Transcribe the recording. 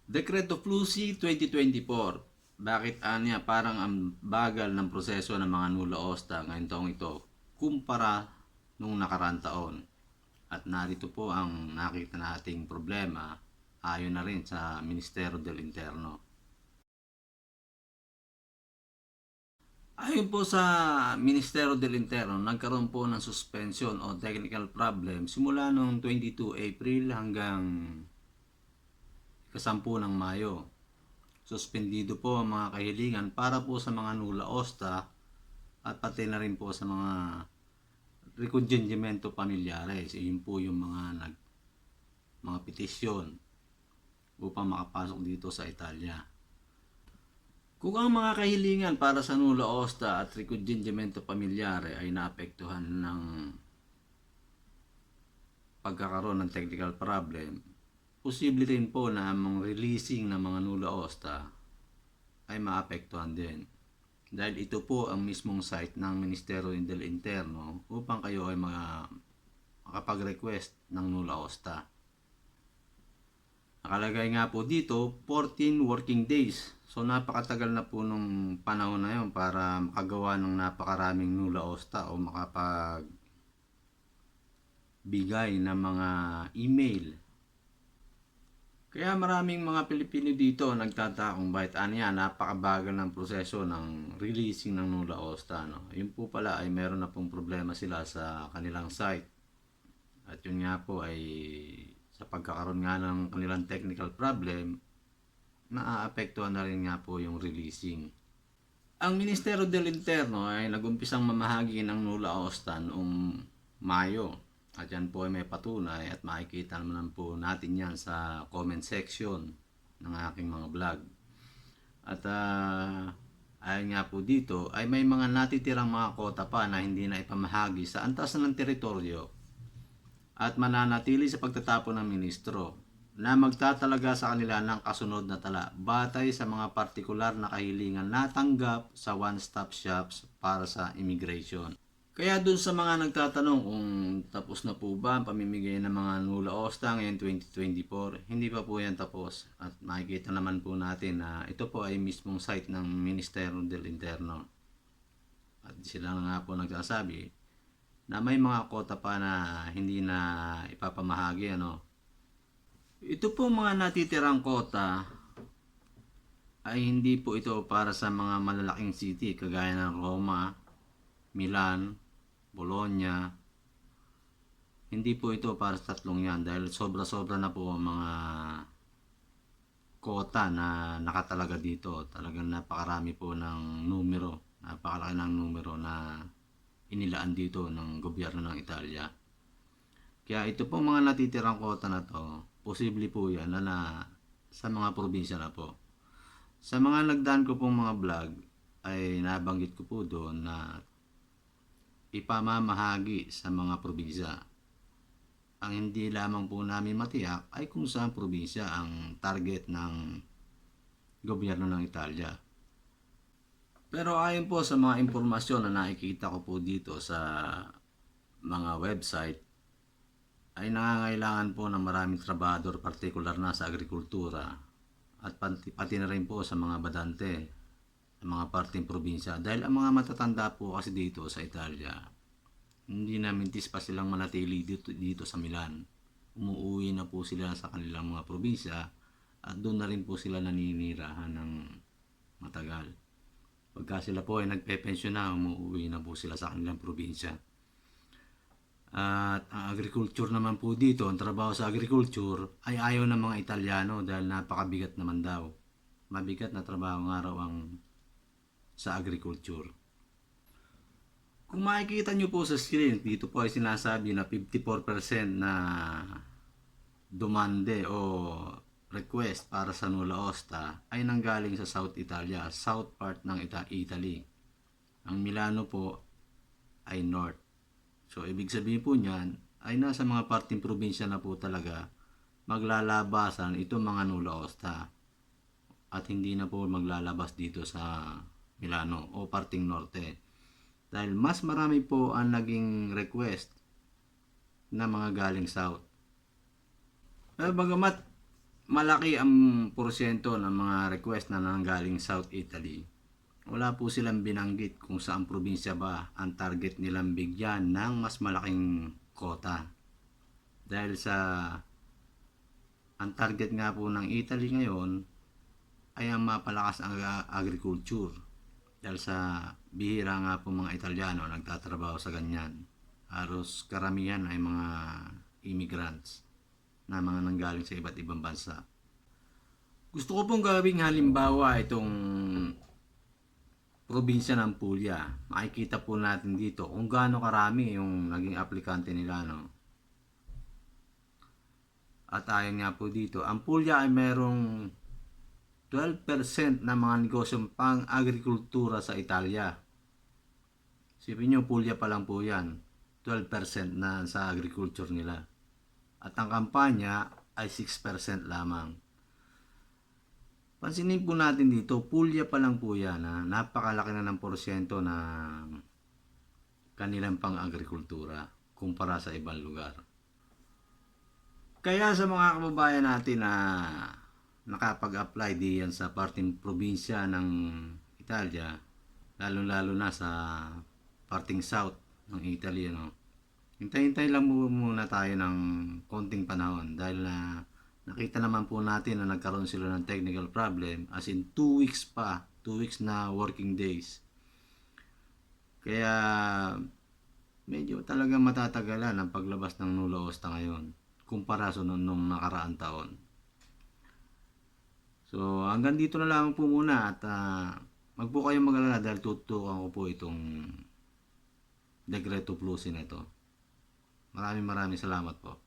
Dekreto Flusi 2024. Bakit anya parang ang bagal ng proseso ng mga nula osta ngayong taong ito kumpara nung nakaraang taon? At narito po ang nakita nating problema ayon na rin sa Ministerio del Interno. Ayon po sa Ministerio del Interno, nagkaroon po ng suspension o technical problem simula noong 22 April hanggang ikasampu ng Mayo. Suspendido po ang mga kahilingan para po sa mga nula osta at pati na rin po sa mga recongenemento pamilyares. Yun po yung mga petisyon upang makapasok dito sa Italia. Kung ang mga kahilingan para sa nula osta at recongenemento pamilyare ay naapektuhan ng pagkakaroon ng technical problem, posible rin po na ang releasing ng mga nula osta ay maapektuhan din. Dahil ito po ang mismong site ng Ministerio del Interno upang kayo ay makapag-request ng nula osta. Nakalagay nga po dito 14 working days. So napakatagal na po nung panahon na yun para makagawa ng napakaraming nula osta o makapagbigay ng mga email. Kaya maraming mga Pilipino dito nagtataka kung bakit napakabagal ng proseso ng releasing ng nula osta. No? Yun po pala ay meron na pong problema sila sa kanilang site. At yun nga po ay sa pagkakaroon nga ng kanilang technical problem, naaapektuhan na rin nga po yung releasing. Ang Ministerio del Interno ay nagumpisang mamahagi ng nula osta noong Mayo. At yan po ay may patunay at makikita naman po natin yan sa comment section ng aking mga vlog. At ayon nga po dito ay may mga natitirang mga kota pa na hindi na ipamahagi sa antas ng teritoryo at mananatili sa pagtatapon ng ministro na magtatalaga sa kanila ng kasunod na tala batay sa mga partikular na kahilingan natanggap sa one-stop shops para sa immigration. Kaya dun sa mga nagtatanong kung tapos na po ba ang pamimigay ng mga nula osta ngayon 2024, hindi pa po yan tapos. At makikita naman po natin na ito po ay mismong site ng Ministerio del Interno. At sila nga po nagsasabi na may mga kota pa na hindi na ipapamahagi. Ito po mga natitirang kota ay hindi po ito para sa mga malalaking city kagaya ng Roma, Milan, Bologna. Hindi po ito para sa tatlong yan dahil sobra-sobra na po ang mga kota na nakatalaga dito. Talagang napakarami po ng numero, napakalaki ng numero na inilaan dito ng gobyerno ng Italia. Kaya ito po mga natitirang kota na to, posible po yan na sa mga probinsya na po. Sa mga nagdaan ko pong mga vlog ay nabanggit ko po doon na ipamamahagi sa mga probinsya. Ang hindi lamang po namin matiyak ay kung saan probinsya ang target ng gobyerno ng Italia. Pero ayon po sa mga impormasyon na nakikita ko po dito sa mga website, ay nangangailangan po ng maraming trabahador partikular na sa agrikultura at pati na rin po sa mga badante sa mga parteng probinsya dahil ang mga matatanda po kasi dito sa Italia hindi na mintis pa silang manatili dito sa Milan. Umuwi na po sila sa kanilang mga probinsya at doon na rin po sila naninirahan ng matagal. Pagka sila po ay nagpe-pensyon na, umuwi na po sila sa kanilang probinsya. At ang agriculture naman po dito, ang trabaho sa agriculture ay ayaw ng mga Italiano dahil napakabigat naman daw. Mabigat na trabaho nga raw ang sa agriculture. Kung makikita nyo po sa screen, dito po ay sinasabi na 54% na dumande o request para sa nula osta ay nanggaling sa South Italia, south part ng Italy. Ang Milano po ay north. So, ibig sabihin po niyan ay nasa mga parting probinsya na po talaga maglalabasan itong mga nula osta. At hindi na po maglalabas dito sa Milano o parting norte. Dahil mas marami po ang naging request na mga galing south. Pero bagamat malaki ang porsyento ng mga request na nanggaling South Italy. Wala po silang binanggit kung saan probinsya ba ang target nilang bigyan ng mas malaking kota. Dahil sa ang target nga po ng Italy ngayon ay ang mapalakas ang agriculture. Dahil sa bihira nga po mga Italyano nagtatrabaho sa ganyan. Halos karamihan ay mga immigrants na mga nanggaling sa iba't ibang bansa. Gusto ko pong gawing halimbawa itong probinsya ng Puglia. Makikita po natin dito kung gaano karami yung naging aplikante nila, no? At ayon nga po dito, ang Puglia ay merong 12% ng mga negosyong pang-agrikultura sa Italia. Sipin nyo, Puglia pa lang po yan. 12% na sa agriculture nila. At ang kampanya ay 6% lamang. Pansinin po natin dito, Puglia pa lang po yan. Napakalaki na ng porsyento ng kanilang pang-agrikultura kumpara sa ibang lugar. Kaya sa mga kababayan natin na nakapag-apply diyan sa parting probinsya ng Italia, lalo-lalo na sa parting south ng Italy, no? Hintay-hintay lang muna tayo ng konting panahon dahil na nakita naman po natin na nagkaroon sila ng technical problem, as in 2 weeks pa, 2 weeks na working days. Kaya medyo talagang matatagalan ang paglabas ng Nulla Osta ngayon kumpara sa nung nakaraang taon. So hanggang dito na lang po muna at wag po kayong mag-alala dahil tututukan ko po itong Decreto Plus na ito. Maraming salamat po.